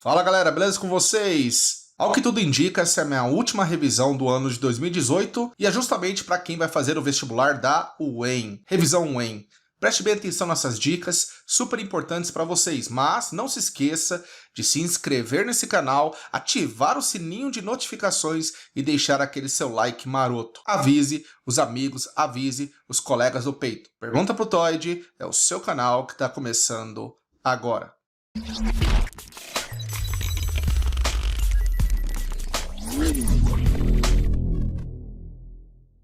Fala galera, beleza com vocês? Ao que tudo indica, essa é a minha última revisão do ano de 2018 e é justamente para quem vai fazer o vestibular da UEM. Revisão UEM. Preste bem atenção nessas dicas, super importantes para vocês, mas não se esqueça de se inscrever nesse canal, ativar o sininho de notificações e deixar aquele seu like maroto. Avise os amigos, avise os colegas do peito. Pergunta pro Toid, é o seu canal que está começando agora.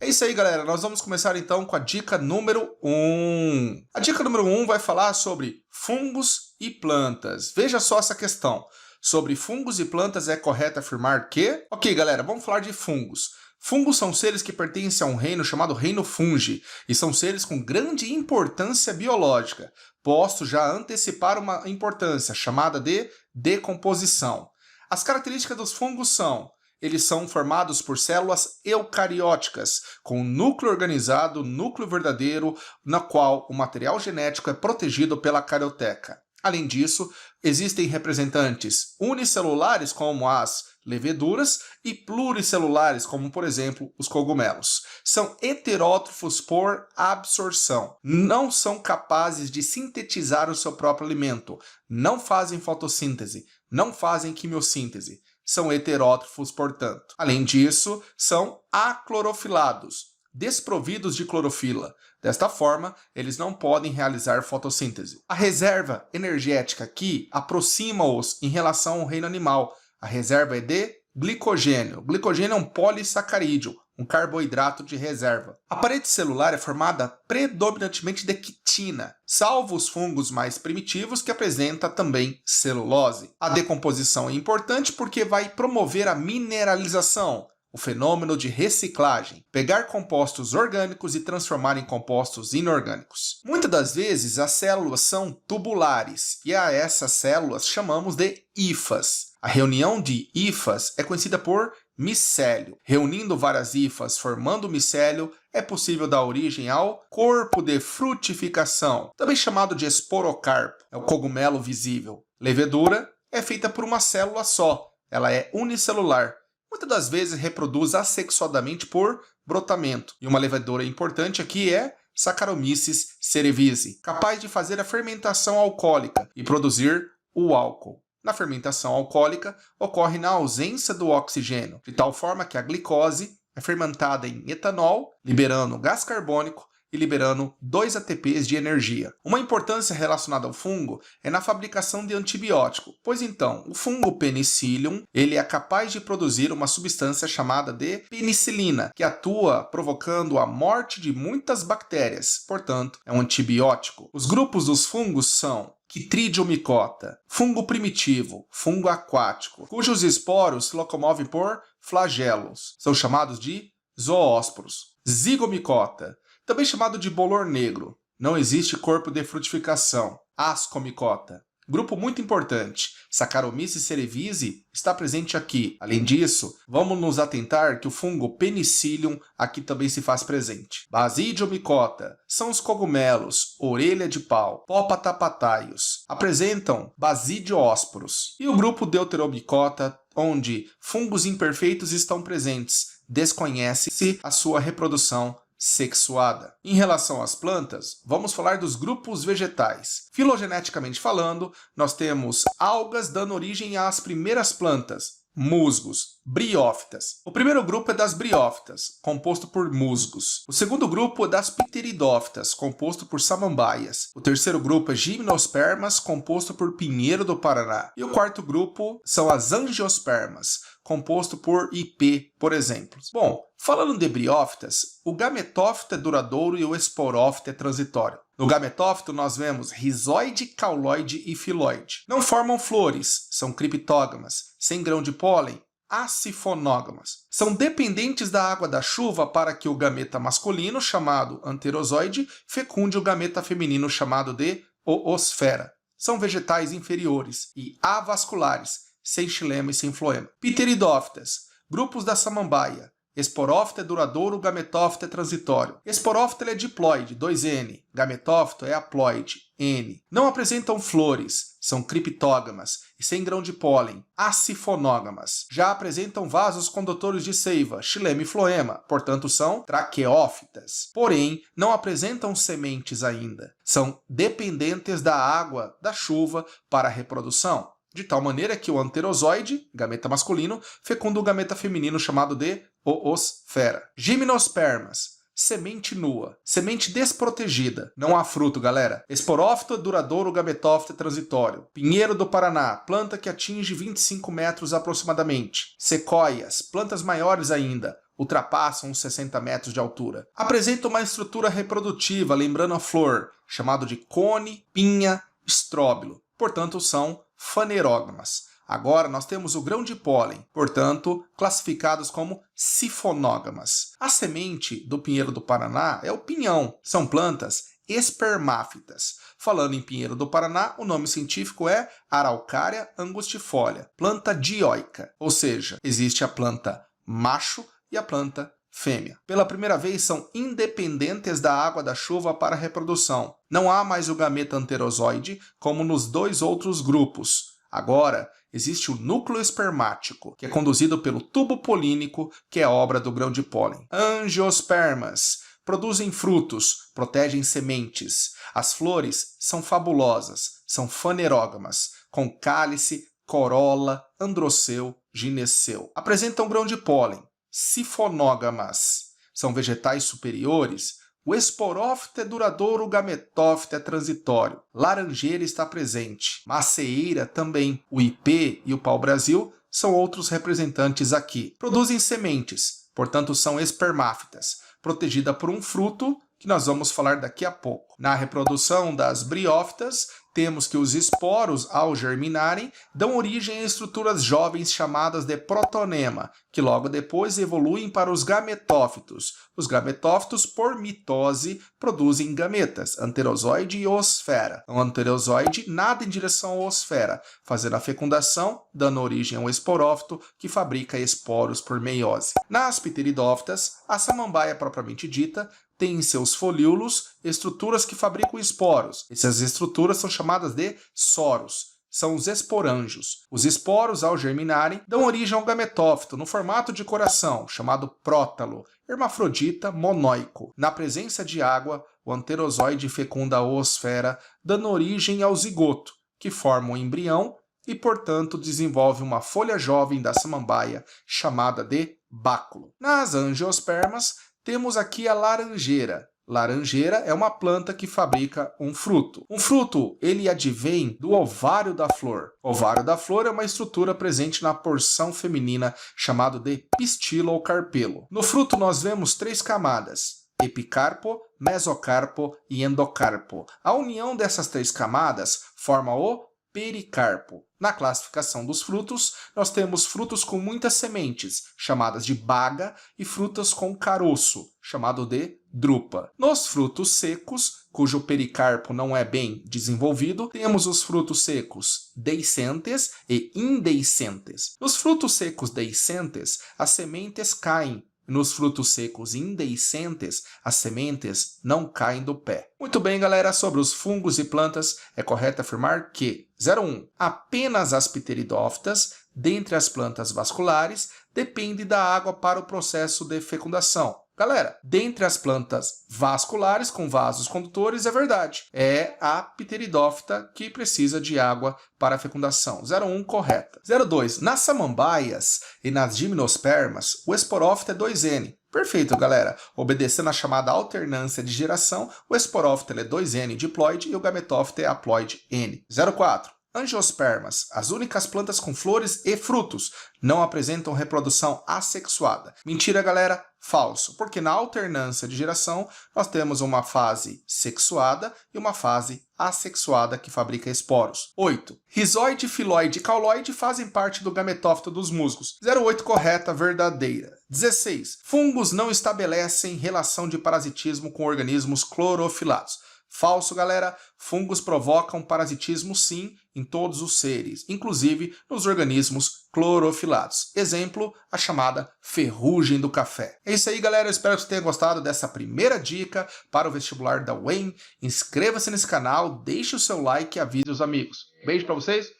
É isso aí, galera. Nós vamos começar então com a dica número 1. A dica número 1 vai falar sobre fungos e plantas. Veja só essa questão. Sobre fungos e plantas é correto afirmar que... Ok, galera, vamos falar de fungos. Fungos são seres que pertencem a um reino chamado reino fungi e são seres com grande importância biológica. Posso já antecipar uma importância chamada de decomposição. As características dos fungos são: eles são formados por células eucarióticas, com núcleo organizado, núcleo verdadeiro, na qual o material genético é protegido pela carioteca. Além disso, existem representantes unicelulares, como as leveduras, e pluricelulares, como, por exemplo, os cogumelos. São heterótrofos por absorção. Não são capazes de sintetizar o seu próprio alimento. Não fazem fotossíntese. Não fazem quimiossíntese. São heterótrofos, portanto. Além disso, são aclorofilados, desprovidos de clorofila. Desta forma, eles não podem realizar fotossíntese. A reserva energética aqui aproxima-os em relação ao reino animal. A reserva é de glicogênio. O glicogênio é um polissacarídeo, um carboidrato de reserva. A parede celular é formada predominantemente de quitina, salvo os fungos mais primitivos que apresentam também celulose. A decomposição é importante porque vai promover a mineralização, o fenômeno de reciclagem, pegar compostos orgânicos e transformar em compostos inorgânicos. Muitas das vezes as células são tubulares e a essas células chamamos de hifas. A reunião de hifas é conhecida por micélio. Reunindo várias hifas formando micélio, é possível dar origem ao corpo de frutificação, também chamado de esporocarpo. É o cogumelo visível. Levedura é feita por uma célula só. Ela é unicelular. Muitas das vezes reproduz assexuadamente por brotamento. E uma levedura importante aqui é Saccharomyces cerevisiae, capaz de fazer a fermentação alcoólica e produzir o álcool. Na fermentação alcoólica, ocorre na ausência do oxigênio, de tal forma que a glicose é fermentada em etanol, liberando gás carbônico e liberando 2 ATPs de energia. Uma importância relacionada ao fungo é na fabricação de antibiótico, pois então, o fungo Penicillium, ele é capaz de produzir uma substância chamada de penicilina, que atua provocando a morte de muitas bactérias, portanto, é um antibiótico. Os grupos dos fungos são Chytridiomycota, fungo primitivo, fungo aquático, cujos esporos se locomovem por flagelos. São chamados de zoósporos. Zygomycota, também chamado de bolor negro. Não existe corpo de frutificação. Ascomycota. Grupo muito importante. Saccharomyces cerevisiae está presente aqui. Além disso, vamos nos atentar que o fungo Penicillium aqui também se faz presente. Basidiomycota são os cogumelos, orelha de pau, Popatapataios. Apresentam basidiosporos. E o grupo Deuteromycota, onde fungos imperfeitos estão presentes. Desconhece-se a sua reprodução sexuada. Em relação às plantas, vamos falar dos grupos vegetais. Filogeneticamente falando, nós temos algas dando origem às primeiras plantas, musgos, briófitas. O primeiro grupo é das briófitas, composto por musgos. O segundo grupo é das pteridófitas, composto por samambaias. O terceiro grupo é gimnospermas, composto por pinheiro do Paraná. E o quarto grupo são as angiospermas, composto por ipê, por exemplo. Bom, falando de briófitas, o gametófito é duradouro e o esporófito é transitório. No gametófito nós vemos rizoide, cauloide e filoide. Não formam flores, são criptógamas, sem grão de pólen, acifonógamas. São dependentes da água da chuva para que o gameta masculino, chamado anterozoide, fecunde o gameta feminino, chamado de oosfera. São vegetais inferiores e avasculares, sem xilema e sem floema. Pteridófitas, grupos da samambaia. Esporófito é duradouro, gametófito é transitório. Esporófito é diploide, 2N. Gametófito é haploide, N. Não apresentam flores, são criptógamas e sem grão de pólen, acifonógamas. Já apresentam vasos condutores de seiva, xilema e floema, portanto são traqueófitas. Porém, não apresentam sementes ainda. São dependentes da água, da chuva, para a reprodução. De tal maneira que o anterozoide, gameta masculino, fecunda o gameta feminino chamado de oosfera. Gimnospermas. Semente nua, semente desprotegida, não há fruto, galera. Esporófito duradouro, gametófito transitório. Pinheiro do Paraná, planta que atinge 25 metros aproximadamente. Sequoias, plantas maiores ainda, ultrapassam os 60 metros de altura. Apresenta uma estrutura reprodutiva, lembrando a flor, chamado de cone, pinha, estróbilo. Portanto, são fanerógamas. Agora nós temos o grão de pólen, portanto, classificados como sifonógamas. A semente do pinheiro do Paraná é o pinhão. São plantas espermáfitas. Falando em pinheiro do Paraná, o nome científico é Araucária angustifolia, planta dioica, ou seja, existe a planta macho e a planta fêmea. Pela primeira vez, são independentes da água da chuva para a reprodução. Não há mais o gameta anterozoide, como nos dois outros grupos. Agora, existe o núcleo espermático, que é conduzido pelo tubo polínico, que é obra do grão de pólen. Angiospermas. Produzem frutos, protegem sementes. As flores são fabulosas, são fanerógamas, com cálice, corola, androceu, gineceu. Apresentam grão de pólen. Sifonógamas. São vegetais superiores. O esporófito é duradouro, o gametófito é transitório. Laranjeira está presente. Macieira também. O ipê e o pau-brasil são outros representantes aqui. Produzem sementes, portanto são espermáfitas, protegida por um fruto que nós vamos falar daqui a pouco. Na reprodução das briófitas, temos que os esporos, ao germinarem, dão origem a estruturas jovens chamadas de protonema, que logo depois evoluem para os gametófitos. Os gametófitos, por mitose, produzem gametas, anterozoide e oosfera. O anterozoide nada em direção à oosfera, fazendo a fecundação, dando origem ao esporófito, que fabrica esporos por meiose. Nas pteridófitas, a samambaia propriamente dita tem em seus folíolos estruturas que fabricam esporos. Essas estruturas são chamadas de soros. São os esporângios. Os esporos, ao germinarem, dão origem ao gametófito no formato de coração, chamado prótalo, hermafrodita monóico. Na presença de água, o anterozoide fecunda a oosfera, dando origem ao zigoto, que forma um embrião e, portanto, desenvolve uma folha jovem da samambaia, chamada de báculo. Nas angiospermas, temos aqui a laranjeira. Laranjeira é uma planta que fabrica um fruto. Um fruto, ele advém do ovário da flor. O ovário da flor é uma estrutura presente na porção feminina, chamado de pistilo ou carpelo. No fruto nós vemos 3 camadas: epicarpo, mesocarpo e endocarpo. A união dessas 3 camadas forma o pericarpo. Na classificação dos frutos, nós temos frutos com muitas sementes, chamadas de baga, e frutas com caroço, chamado de drupa. Nos frutos secos, cujo pericarpo não é bem desenvolvido, temos os frutos secos deiscentes e indeiscentes. Nos frutos secos deiscentes, as sementes caem. Nos frutos secos indeiscentes, as sementes não caem do pé. Muito bem, galera, sobre os fungos e plantas, é correto afirmar que 01. Apenas as pteridófitas, dentre as plantas vasculares, dependem da água para o processo de fecundação. Galera, dentre as plantas vasculares com vasos condutores, é verdade. É a pteridófita que precisa de água para a fecundação. 01, correta. 02. Nas samambaias e nas gimnospermas, o esporófito é 2N. Perfeito, galera. Obedecendo a chamada alternância de geração, o esporófito é 2N diploide e o gametófito é haploide N. 04. Angiospermas, as únicas plantas com flores e frutos, não apresentam reprodução assexuada. Mentira, galera, falso, porque na alternância de geração nós temos uma fase sexuada e uma fase assexuada que fabrica esporos. 8. Rizoide, filoide e cauloide fazem parte do gametófito dos musgos. 08, correta, verdadeira. 16. Fungos não estabelecem relação de parasitismo com organismos clorofilados. Falso, galera. Fungos provocam parasitismo, sim, em todos os seres, inclusive nos organismos clorofilados. Exemplo, a chamada ferrugem do café. É isso aí, galera. Eu espero que você tenha gostado dessa primeira dica para o vestibular da UEM. Inscreva-se nesse canal, deixe o seu like e avise os amigos. Beijo para vocês.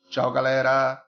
Tchau, galera.